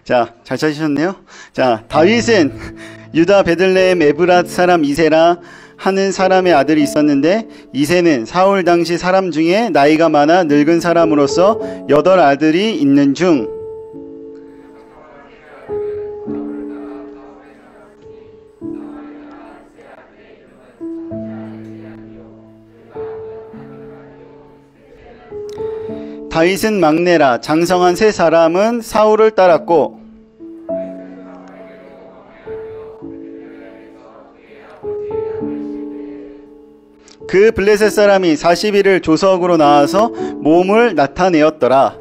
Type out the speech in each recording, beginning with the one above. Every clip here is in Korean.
자, 잘 찾으셨네요. 자, 다윗은 유다 베들레헴 에브랏 사람 이세라 하는 사람의 아들이 있었는데, 이세는 사울 당시 사람 중에 나이가 많아 늙은 사람으로서 8 아들이 있는 중 다윗은 막내라. 장성한 3 사람은 사울을 따랐고, 그 블레셋 사람이 40일을 조석으로 나와서 몸을 나타내었더라.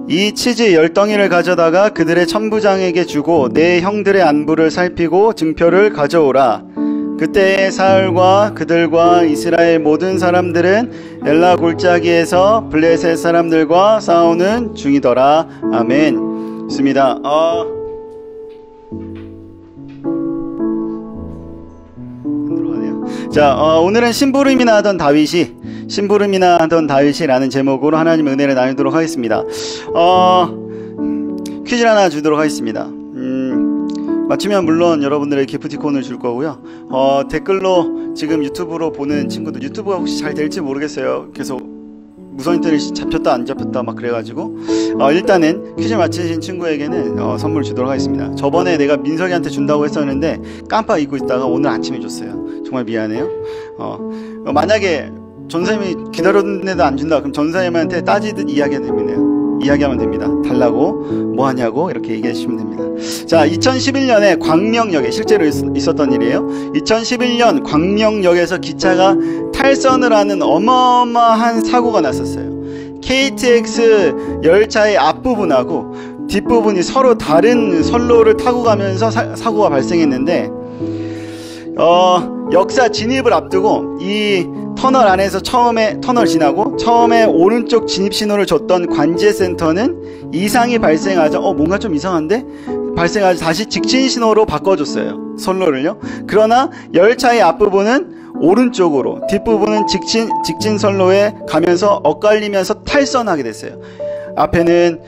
이 치즈 10덩이를 가져다가 그들의 천부장에게 주고 내 형들의 안부를 살피고 증표를 가져오라. 그때 사울과 그들과 이스라엘 모든 사람들은 엘라 골짜기에서 블레셋 사람들과 싸우는 중이더라. 아멘. 있습니다. 자, 오늘은 심부름이나 하던 다윗이라는 제목으로 하나님의 은혜를 나누도록 하겠습니다. 퀴즈를 하나 주도록 하겠습니다. 맞추면 물론 여러분들의 기프티콘을 줄 거고요. 댓글로 지금 유튜브로 보는 친구들, 유튜브가 혹시 잘 될지 모르겠어요. 계속 무선 인터넷이 잡혔다 안 잡혔다 막 그래가지고 일단은 퀴즈 맞히신 친구에게는 선물 주도록 하겠습니다. 저번에 내가 민석이한테 준다고 했었는데 깜빡 잊고 있다가 오늘 아침에 줬어요. 정말 미안해요. 만약에 전사님이 기다렸는데도 안 준다 그럼 전사님한테 따지듯 이야기하면 됩니다. 달라고, 뭐 하냐고 이렇게 얘기해 주시면 됩니다. 자, 2011년에 광명역에 실제로 있었던 일이에요. 2011년 광명역에서 기차가 탈선을 하는 어마어마한 사고가 났었어요. KTX 열차의 앞부분하고 뒷부분이 서로 다른 선로를 타고 가면서 사고가 발생했는데, 역사 진입을 앞두고 이 터널 안에서 터널 지나고 처음에 오른쪽 진입 신호를 줬던 관제센터는 이상이 발생하자 뭔가 좀 이상한데? 발생하자 다시 직진 신호로 바꿔줬어요. 선로를요. 그러나 열차의 앞부분은 오른쪽으로, 뒷부분은 직진 선로에 가면서 엇갈리면서 탈선하게 됐어요. 앞에는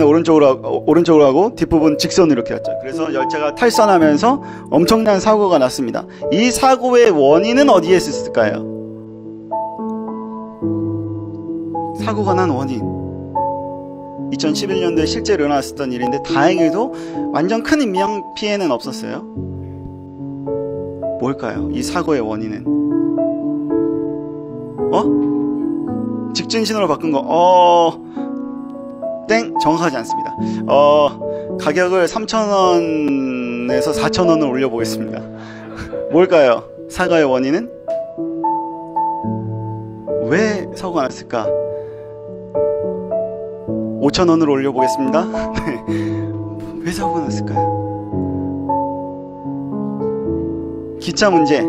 오른쪽으로 하고 뒷부분 직선으로 이렇게 갔죠. 그래서 열차가 탈선하면서 엄청난 사고가 났습니다. 이 사고의 원인은 어디에 있을까요? 사고가 난 원인, 2011년도에 실제로 일어났었던 일인데 다행히도 완전 큰 인명피해는 없었어요. 뭘까요? 이 사고의 원인은 직진 신호로 바꾼 거 땡! 정확하지 않습니다. 가격을 3,000원에서 4,000원을 올려보겠습니다. 뭘까요? 사고의 원인은? 왜 사고가 났을까? 5,000원으로 올려보겠습니다. 왜 사고가 났을까요? 기차 문제.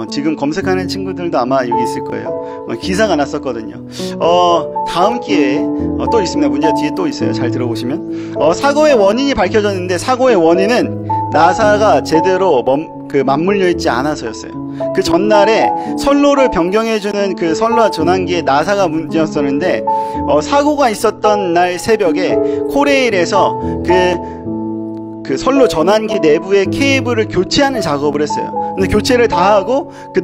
지금 검색하는 친구들도 아마 여기 있을 거예요. 기사가 났었거든요. 다음 기회에 또 있습니다. 문제가 뒤에 또 있어요. 잘 들어보시면. 사고의 원인이 밝혀졌는데 사고의 원인은 나사가 제대로 맞물려 있지 않아서였어요. 그 전날에 선로를 변경해주는 그 선로 전환기에 나사가 문제였었는데 사고가 있었던 날 새벽에 코레일에서 그 선로 전환기 내부의 케이블을 교체하는 작업을 했어요. 근데 교체를 다 하고 그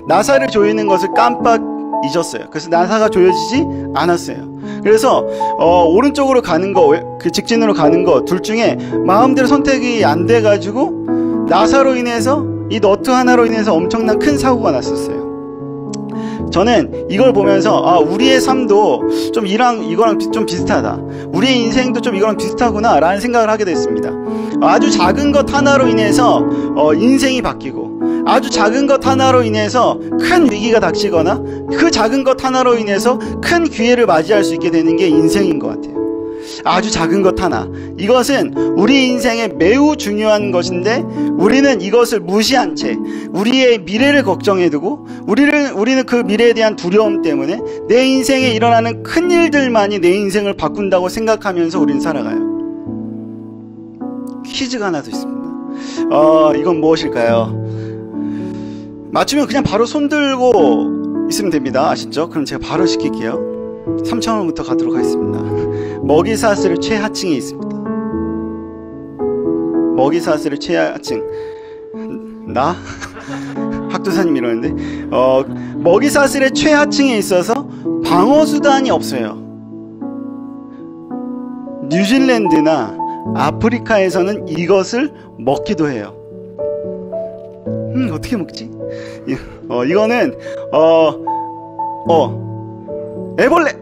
나사를 조이는 것을 깜빡 잊었어요. 그래서 나사가 조여지지 않았어요. 그래서 오른쪽으로 가는 거, 그 직진으로 가는 거 둘 중에 마음대로 선택이 안 돼가지고 나사로 인해서, 이 너트 하나로 인해서 엄청난 큰 사고가 났었어요. 저는 이걸 보면서 우리의 삶도 좀 이거랑 좀 비슷하다, 우리의 인생도 좀 이거랑 비슷하구나 라는 생각을 하게 됐습니다. 아주 작은 것 하나로 인해서 인생이 바뀌고, 아주 작은 것 하나로 인해서 큰 위기가 닥치거나, 그 작은 것 하나로 인해서 큰 기회를 맞이할 수 있게 되는 게 인생인 것 같아요. 아주 작은 것 하나, 이것은 우리 인생에 매우 중요한 것인데 우리는 이것을 무시한 채 우리의 미래를 걱정해두고 우리는 그 미래에 대한 두려움 때문에 내 인생에 일어나는 큰 일들만이 내 인생을 바꾼다고 생각하면서 우리는 살아가요. 퀴즈가 하나 더 있습니다. 이건 무엇일까요? 맞추면 그냥 바로 손 들고 있으면 됩니다. 아시죠? 그럼 제가 바로 시킬게요. 3,000원부터 가도록 하겠습니다. 먹이사슬의 최하층에 있습니다. 먹이사슬의 최하층. 나? 학도사님 이러는데 먹이사슬의 최하층에 있어서 방어수단이 없어요. 뉴질랜드나 아프리카에서는 이것을 먹기도 해요. 어떻게 먹지? 이거는 애벌레.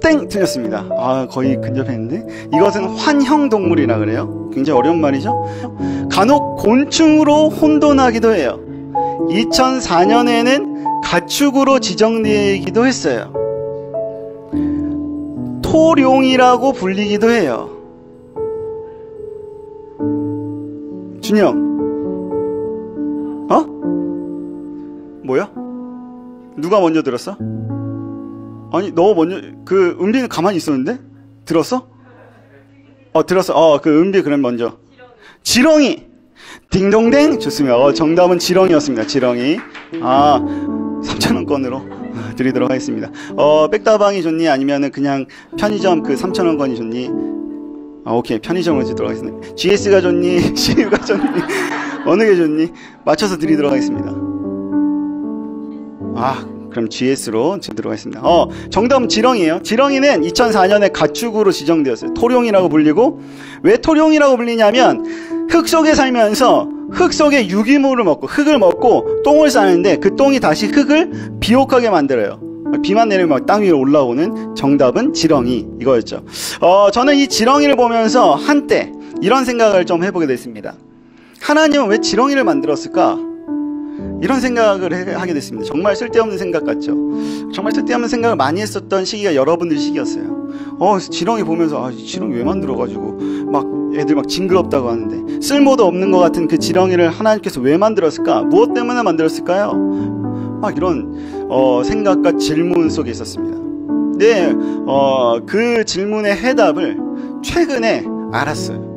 땡! 틀렸습니다. 거의 근접했는데 이것은 환형동물이라 그래요. 굉장히 어려운 말이죠. 간혹 곤충으로 혼돈하기도 해요. 2004년에는 가축으로 지정되기도 했어요. 토룡이라고 불리기도 해요. 준영, 뭐야? 누가 먼저 들었어? 아니, 너 먼저, 은비는 가만히 있었는데? 들었어? 들었어. 은비 그럼 먼저. 지렁이! 딩동댕! 좋습니다. 정답은 지렁이였습니다. 지렁이. 3,000원권으로 드리도록 하겠습니다. 백다방이 좋니? 아니면은 그냥 편의점 3,000원권이 좋니? 오케이. 편의점으로 드리도록 하겠습니다. GS가 좋니? CU가 좋니? 어느 게 좋니? 맞춰서 드리도록 하겠습니다. 그럼 GS로 드리도록 하겠습니다. 정답은 지렁이에요. 지렁이는 2004년에 가축으로 지정되었어요. 토룡이라고 불리고, 왜 토룡이라고 불리냐면 흙 속에 살면서 흙 속에 유기물을 먹고 흙을 먹고 똥을 싸는데 그 똥이 다시 흙을 비옥하게 만들어요. 비만 내리면 땅 위로 올라오는. 정답은 지렁이 이거였죠. 저는 이 지렁이를 보면서 한때 이런 생각을 좀 해보게 됐습니다. 하나님은 왜 지렁이를 만들었을까? 이런 생각을 하게 됐습니다. 정말 쓸데없는 생각 같죠? 정말 쓸데없는 생각을 많이 했었던 시기가 여러분들 시기였어요. 지렁이 보면서 지렁이 왜 만들어가지고 애들 징그럽다고 하는데, 쓸모도 없는 것 같은 그 지렁이를 하나님께서 왜 만들었을까? 무엇 때문에 만들었을까요? 이런 생각과 질문 속에 있었습니다. 네, 그 질문의 해답을 최근에 알았어요.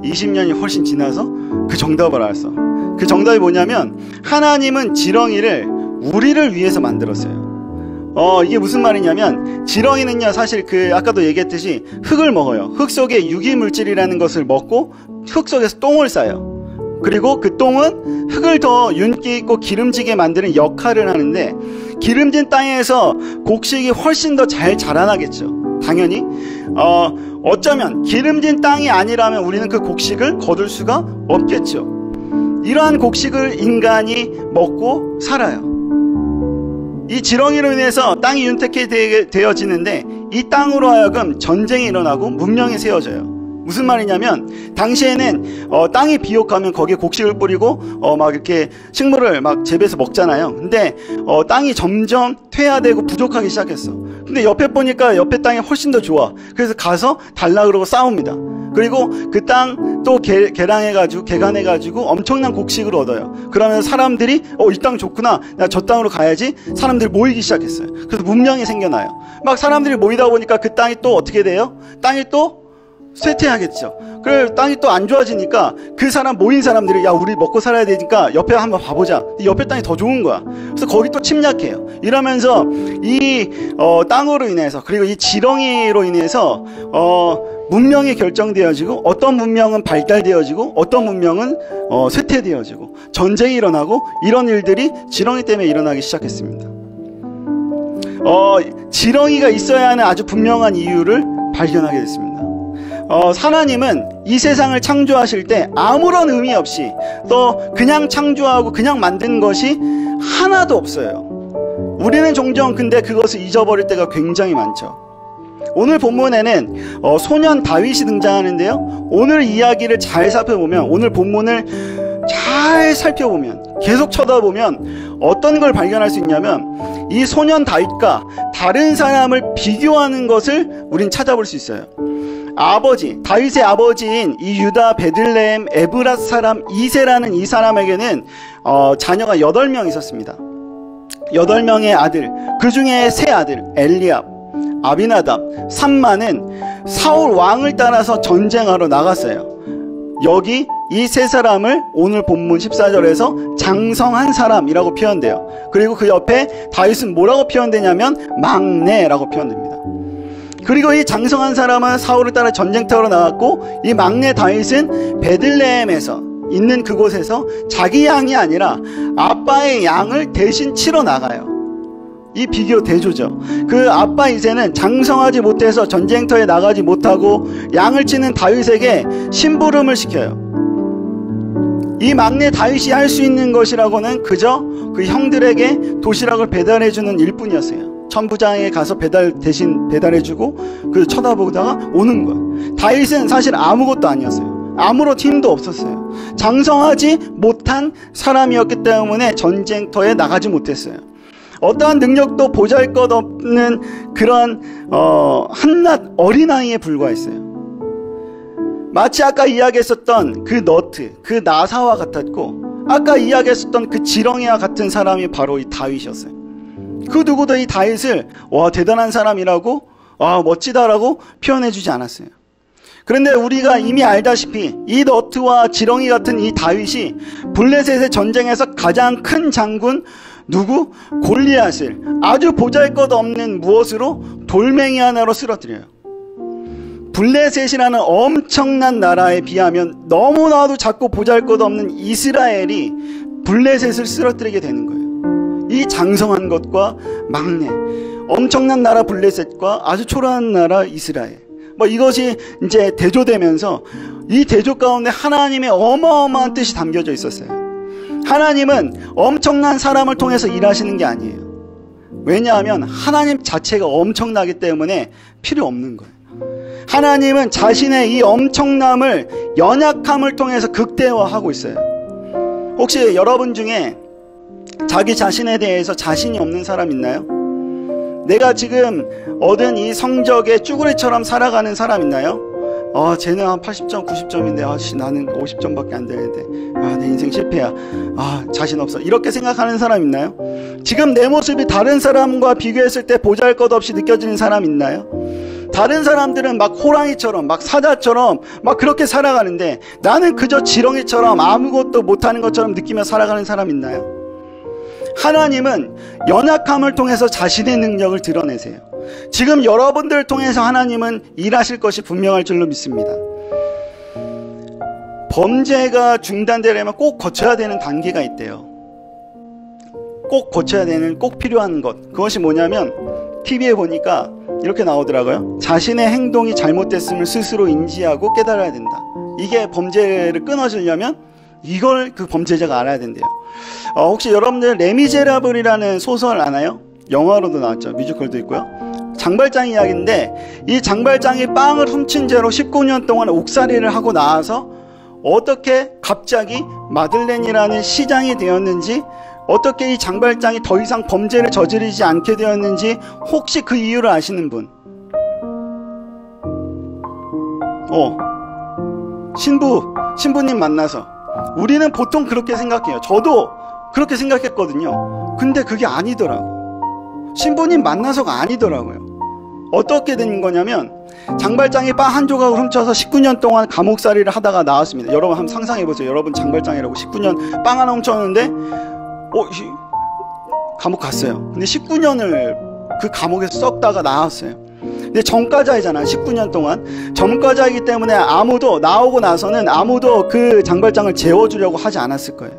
20년이 훨씬 지나서 그 정답을 알았어. 그 정답이 뭐냐면, 하나님은 지렁이를 우리를 위해서 만들었어요. 이게 무슨 말이냐면, 지렁이는요, 사실 아까도 얘기했듯이 흙을 먹어요. 흙 속에 유기물질이라는 것을 먹고 흙 속에서 똥을 싸요. 그리고 그 똥은 흙을 더 윤기 있고 기름지게 만드는 역할을 하는데, 기름진 땅에서 곡식이 훨씬 더 잘 자라나겠죠. 당연히. 어쩌면 기름진 땅이 아니라면 우리는 그 곡식을 거둘 수가 없겠죠. 이러한 곡식을 인간이 먹고 살아요. 이 지렁이로 인해서 땅이 윤택하게 되어지는데, 이 땅으로 하여금 전쟁이 일어나고 문명이 세워져요. 무슨 말이냐면, 당시에는 땅이 비옥하면 거기에 곡식을 뿌리고 이렇게 식물을 재배해서 먹잖아요. 근데 땅이 점점 퇴화되고 부족하기 시작했어. 근데 옆에 보니까 옆에 땅이 훨씬 더 좋아. 그래서 가서 달라 그러고 싸웁니다. 그리고 그 땅 또 개간해가지고 엄청난 곡식을 얻어요. 그러면서 사람들이 이 땅 좋구나, 나 저 땅으로 가야지. 사람들이 모이기 시작했어요. 그래서 문명이 생겨나요. 사람들이 모이다 보니까 그 땅이 또 어떻게 돼요? 땅이 또 쇠퇴하겠죠. 그래, 땅이 또 안 좋아지니까 그 모인 사람들이, 우리 먹고 살아야 되니까 옆에 한번 봐보자. 옆에 땅이 더 좋은 거야. 그래서 거기 또 침략해요. 이러면서 이 땅으로 인해서, 그리고 이 지렁이로 인해서 문명이 결정되어지고, 어떤 문명은 발달되어지고 어떤 문명은 쇠퇴되어지고, 전쟁이 일어나고, 이런 일들이 지렁이 때문에 일어나기 시작했습니다. 지렁이가 있어야 하는 아주 분명한 이유를 발견하게 됐습니다. 하나님은 이 세상을 창조하실 때 아무런 의미 없이, 또 그냥 창조하고 그냥 만든 것이 하나도 없어요. 우리는 종종 근데 그것을 잊어버릴 때가 굉장히 많죠. 오늘 본문에는 소년 다윗이 등장하는데요, 오늘 이야기를 잘 살펴보면, 오늘 본문을 잘 살펴보면, 계속 쳐다보면 어떤 걸 발견할 수 있냐면, 이 소년 다윗과 다른 사람을 비교하는 것을 우린 찾아볼 수 있어요. 다윗의 아버지인 이 유다 베들레헴 에브랏 사람 이세라는 이 사람에게는 자녀가 8명 있었습니다. 8명의 아들, 그 중에 3아들 엘리압, 아비나답, 삼마는 사울 왕을 따라서 전쟁하러 나갔어요. 여기 이 세 사람을 오늘 본문 14절에서 장성한 사람이라고 표현돼요. 그리고 그 옆에 다윗은 뭐라고 표현되냐면 막내라고 표현됩니다. 그리고 이 장성한 사람은 사울을 따라 전쟁터로 나갔고, 이 막내 다윗은 베들레헴에서 있는 그곳에서 자기 양이 아니라 아빠의 양을 대신 치러 나가요. 이 비교 대조죠. 그 아빠 이새는 장성하지 못해서 전쟁터에 나가지 못하고 양을 치는 다윗에게 심부름을 시켜요. 이 막내 다윗이 할 수 있는 것이라고는 그저 그 형들에게 도시락을 배달해주는 일뿐이었어요. 천부장에 가서 대신 배달해주고 그 쳐다보다가 오는 거예요. 다윗은 사실 아무것도 아니었어요. 아무런 힘도 없었어요. 장성하지 못한 사람이었기 때문에 전쟁터에 나가지 못했어요. 어떠한 능력도 보잘것없는 그런 한낱 어린아이에 불과했어요. 마치 아까 이야기했었던 그 너트, 그 나사와 같았고, 아까 이야기했었던 그 지렁이와 같은 사람이 바로 이 다윗이었어요. 그 누구도 이 다윗을 와 대단한 사람이라고, 와 멋지다라고 표현해주지 않았어요. 그런데 우리가 이미 알다시피 이 너트와 지렁이 같은 이 다윗이 블레셋의 전쟁에서 가장 큰 장군 누구? 골리앗을 아주 보잘것없는 무엇으로? 돌멩이 하나로 쓰러뜨려요. 블레셋이라는 엄청난 나라에 비하면 너무나도 작고 보잘것없는 이스라엘이 블레셋을 쓰러뜨리게 되는 거예요. 이 장성한 것과 막내, 엄청난 나라 블레셋과 아주 초라한 나라 이스라엘, 이것이 이제 대조되면서 이 대조 가운데 하나님의 어마어마한 뜻이 담겨져 있었어요. 하나님은 엄청난 사람을 통해서 일하시는 게 아니에요. 왜냐하면 하나님 자체가 엄청나기 때문에 필요 없는 거예요. 하나님은 자신의 이 엄청남을 연약함을 통해서 극대화하고 있어요. 혹시 여러분 중에 자기 자신에 대해서 자신이 없는 사람 있나요? 내가 지금 얻은 이 성적에 쭈구리처럼 살아가는 사람 있나요? 쟤는 한 80점, 90점인데 나는 50점밖에 안 되는데 내 인생 실패야. 자신 없어. 이렇게 생각하는 사람 있나요? 지금 내 모습이 다른 사람과 비교했을 때 보잘것없이 느껴지는 사람 있나요? 다른 사람들은 막 호랑이처럼, 막 사자처럼 막 그렇게 살아가는데 나는 그저 지렁이처럼 아무것도 못하는 것처럼 느끼며 살아가는 사람 있나요? 하나님은 연약함을 통해서 자신의 능력을 드러내세요. 지금 여러분들을 통해서 하나님은 일하실 것이 분명할 줄로 믿습니다. 범죄가 중단되려면 꼭 거쳐야 되는 단계가 있대요. 꼭 거쳐야 되는, 꼭 필요한 것. 그것이 뭐냐면 TV에 보니까 이렇게 나오더라고요. 자신의 행동이 잘못됐음을 스스로 인지하고 깨달아야 된다. 이게 범죄를 끊어주려면 이걸 그 범죄자가 알아야 된대요. 혹시 여러분들 레미제라블이라는 소설 아나요? 영화로도 나왔죠. 뮤지컬도 있고요. 장발장 이야기인데, 이 장발장이 빵을 훔친 죄로 19년 동안 옥살이를 하고 나와서 어떻게 갑자기 마들렌이라는 시장이 되었는지, 어떻게 이 장발장이 더 이상 범죄를 저지르지 않게 되었는지 혹시 그 이유를 아시는 분? 신부님 만나서, 우리는 보통 그렇게 생각해요. 저도 그렇게 생각했거든요. 근데 그게 아니더라고요. 신부님 만나서가 아니더라고요. 어떻게 된 거냐면, 장발장이 빵 한 조각을 훔쳐서 19년 동안 감옥살이를 하다가 나왔습니다. 여러분 한번 상상해보세요. 여러분 장발장이라고 19년 빵 하나 훔쳤는데 감옥 갔어요. 근데 19년을 그 감옥에서 썩다가 나왔어요. 근데 전과자이잖아. 19년 동안 전과자이기 때문에 아무도, 나오고 나서는 아무도 그 장발장을 재워주려고 하지 않았을 거예요.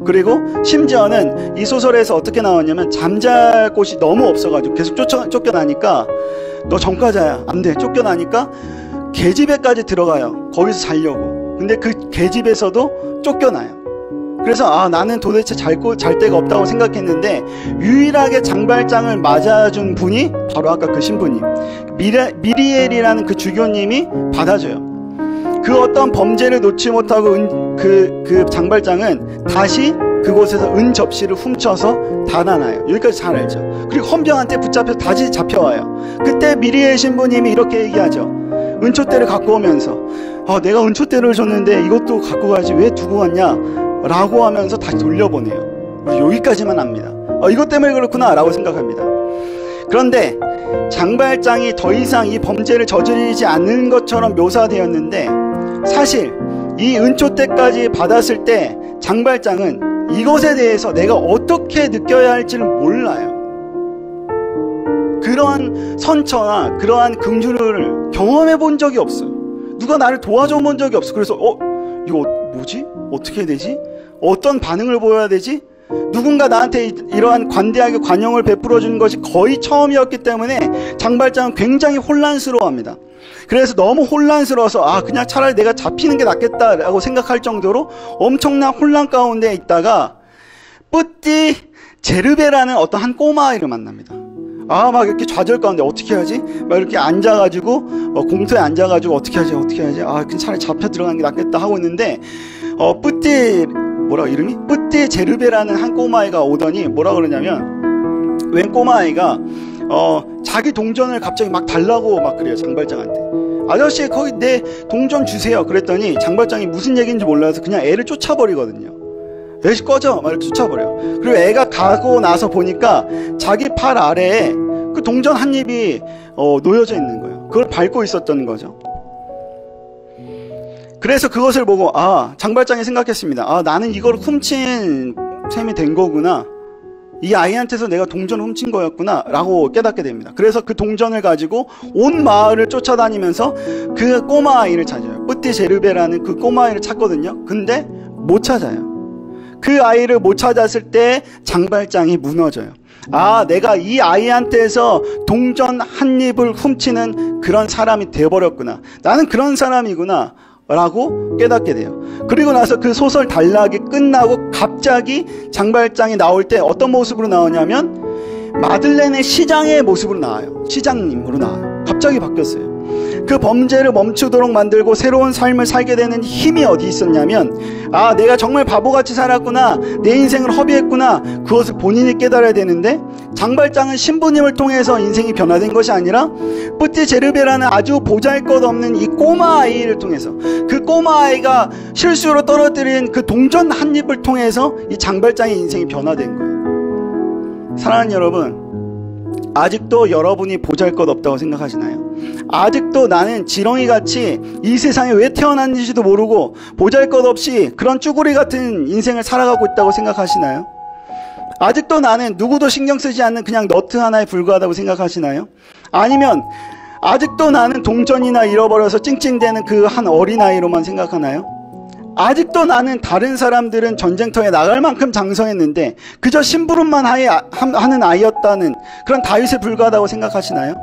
그리고 심지어는 이 소설에서 어떻게 나왔냐면, 잠잘 곳이 너무 없어가지고 계속 쫓겨나니까, 너 전과자야, 안 돼, 쫓겨나니까 계집애까지 들어가요. 거기서 자려고. 근데 그 계집에서도 쫓겨나요. 그래서 나는 도대체 잘 데가 없다고 생각했는데, 유일하게 장발장을 맞아준 분이 바로 아까 그 신부님, 미리엘이라는 그 주교님이 받아줘요. 그 어떤 범죄를 놓지 못하고 그 장발장은 다시 그곳에서 은 접시를 훔쳐서 달아나요. 여기까지 잘 알죠. 그리고 헌병한테 붙잡혀서 다시 잡혀와요. 그때 미리엘 신부님이 이렇게 얘기하죠. 은촛대를 갖고 오면서, 내가 은촛대를 줬는데 이것도 갖고 가야지, 왜 두고 왔냐 라고 하면서 다시 돌려보내요. 여기까지만 압니다. 이것 때문에 그렇구나 라고 생각합니다. 그런데 장발장이 더 이상 이 범죄를 저지르지 않는 것처럼 묘사되었는데, 사실 이 은총대까지 받았을 때 장발장은 이것에 대해서 내가 어떻게 느껴야 할지를 몰라요. 그러한 선처나 그러한 긍휼을 경험해 본 적이 없어요. 누가 나를 도와줘 본 적이 없어. 그래서 이거 뭐지? 어떻게 해야 되지? 어떤 반응을 보여야 되지? 누군가 나한테 이러한 관대하게 관용을 베풀어 주는 것이 거의 처음이었기 때문에 장발장은 굉장히 혼란스러워합니다. 그래서 너무 혼란스러워서 그냥 차라리 내가 잡히는 게 낫겠다라고 생각할 정도로 엄청난 혼란 가운데 있다가 뿌띠 제르베라는 어떤 한 꼬마아이를 만납니다. 막 이렇게 좌절 가운데 어떻게 하지? 막 이렇게 앉아가지고 공터에 앉아가지고 어떻게 하지? 그냥 차라리 잡혀 들어가는 게 낫겠다 하고 있는데 뿌띠 이름이? 뿌띠 제르베라는 한 꼬마아이가 오더니 뭐라 그러냐면 웬 꼬마아이가 자기 동전을 갑자기 막 달라고 막 그래요. 장발장한테. 아저씨 거기 내 동전 주세요. 그랬더니 장발장이 무슨 얘기인지 몰라서 그냥 애를 쫓아버리거든요. 애씨 꺼져 막 이렇게 쫓아버려요. 그리고 애가 가고 나서 보니까 자기 팔 아래에 그 동전 한 입이 놓여져 있는 거예요. 그걸 밟고 있었던 거죠. 그래서 그것을 보고 장발장이 생각했습니다. 나는 이걸 훔친 셈이 된 거구나. 이 아이한테서 내가 동전을 훔친 거였구나 라고 깨닫게 됩니다. 그래서 그 동전을 가지고 온 마을을 쫓아다니면서 그 꼬마아이를 찾아요. 뿌띠 제르베라는 그 꼬마아이를 찾거든요. 근데 못 찾아요. 그 아이를 못 찾았을 때 장발장이 무너져요. 내가 이 아이한테서 동전 한 입을 훔치는 그런 사람이 되어버렸구나. 나는 그런 사람이구나 라고 깨닫게 돼요. 그리고 나서 그 소설 단락이 끝나고 갑자기 장발장이 나올 때 어떤 모습으로 나오냐면 마들렌의 시장의 모습으로 나와요. 시장님으로 나와요. 갑자기 바뀌었어요. 그 범죄를 멈추도록 만들고 새로운 삶을 살게 되는 힘이 어디 있었냐면 내가 정말 바보같이 살았구나, 내 인생을 허비했구나, 그것을 본인이 깨달아야 되는데 장발장은 신부님을 통해서 인생이 변화된 것이 아니라 뿌띠 제르베라는 아주 보잘것없는 이 꼬마아이를 통해서, 그 꼬마아이가 실수로 떨어뜨린 그 동전 한 입을 통해서 이 장발장의 인생이 변화된 거예요. 사랑하는 여러분, 아직도 여러분이 보잘것없다고 생각하시나요? 아직도 나는 지렁이같이 이 세상에 왜 태어났는지도 모르고 보잘것없이 그런 쭈구리 같은 인생을 살아가고 있다고 생각하시나요? 아직도 나는 누구도 신경 쓰지 않는 그냥 너트 하나에 불과하다고 생각하시나요? 아니면 아직도 나는 동전이나 잃어버려서 찡찡대는 그 한 어린아이로만 생각하나요? 아직도 나는 다른 사람들은 전쟁터에 나갈 만큼 장성했는데 그저 심부름만 하는 아이였다는 그런 다윗에 불과하다고 생각하시나요?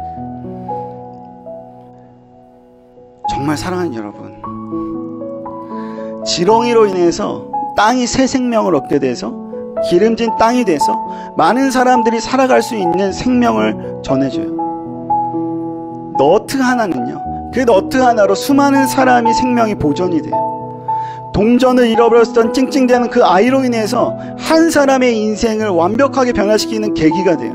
정말 사랑하는 여러분, 지렁이로 인해서 땅이 새 생명을 얻게 돼서 기름진 땅이 돼서 많은 사람들이 살아갈 수 있는 생명을 전해줘요. 너트 하나는요, 그 너트 하나로 수많은 사람이 생명이 보존이 돼요. 동전을 잃어버렸던 찡찡대는 그 아이로 인해서 한 사람의 인생을 완벽하게 변화시키는 계기가 돼요.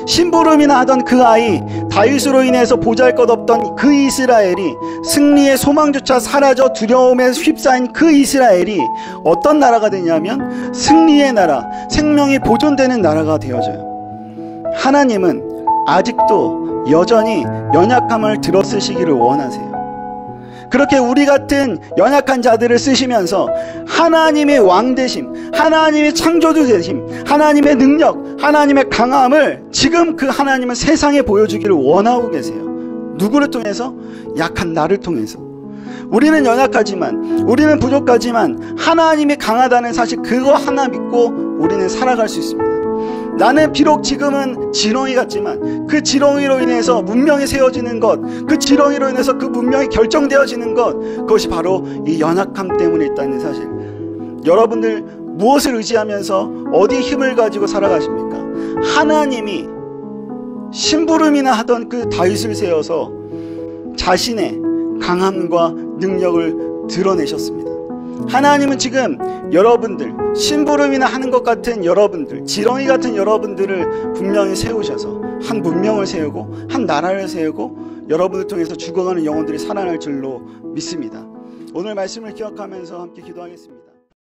심부름이나 하던 그 아이, 다윗으로 인해서 보잘것없던 그 이스라엘이, 승리의 소망조차 사라져 두려움에 휩싸인 그 이스라엘이 어떤 나라가 되냐면 승리의 나라, 생명이 보존되는 나라가 되어져요. 하나님은 아직도 여전히 연약함을 들어쓰시기를 원하세요. 그렇게 우리 같은 연약한 자들을 쓰시면서 하나님의 왕되심, 하나님의 창조주 되심, 하나님의 능력, 하나님의 강함을 지금 그 하나님은 세상에 보여주기를 원하고 계세요. 누구를 통해서? 약한 나를 통해서. 우리는 연약하지만, 우리는 부족하지만 하나님이 강하다는 사실, 그거 하나 믿고 우리는 살아갈 수 있습니다. 나는 비록 지금은 지렁이 같지만 그 지렁이로 인해서 문명이 세워지는 것, 그 지렁이로 인해서 그 문명이 결정되어지는 것, 그것이 바로 이 연약함 때문에 있다는 사실. 여러분들 무엇을 의지하면서 어디 힘을 가지고 살아가십니까? 하나님이 심부름이나 하던 그 다윗을 세워서 자신의 강함과 능력을 드러내셨습니다. 하나님은 지금 여러분들, 심부름이나 하는 것 같은 여러분들, 지렁이 같은 여러분들을 분명히 세우셔서 한 문명을 세우고 한 나라를 세우고 여러분을 통해서 죽어가는 영혼들이 살아날 줄로 믿습니다. 오늘 말씀을 기억하면서 함께 기도하겠습니다.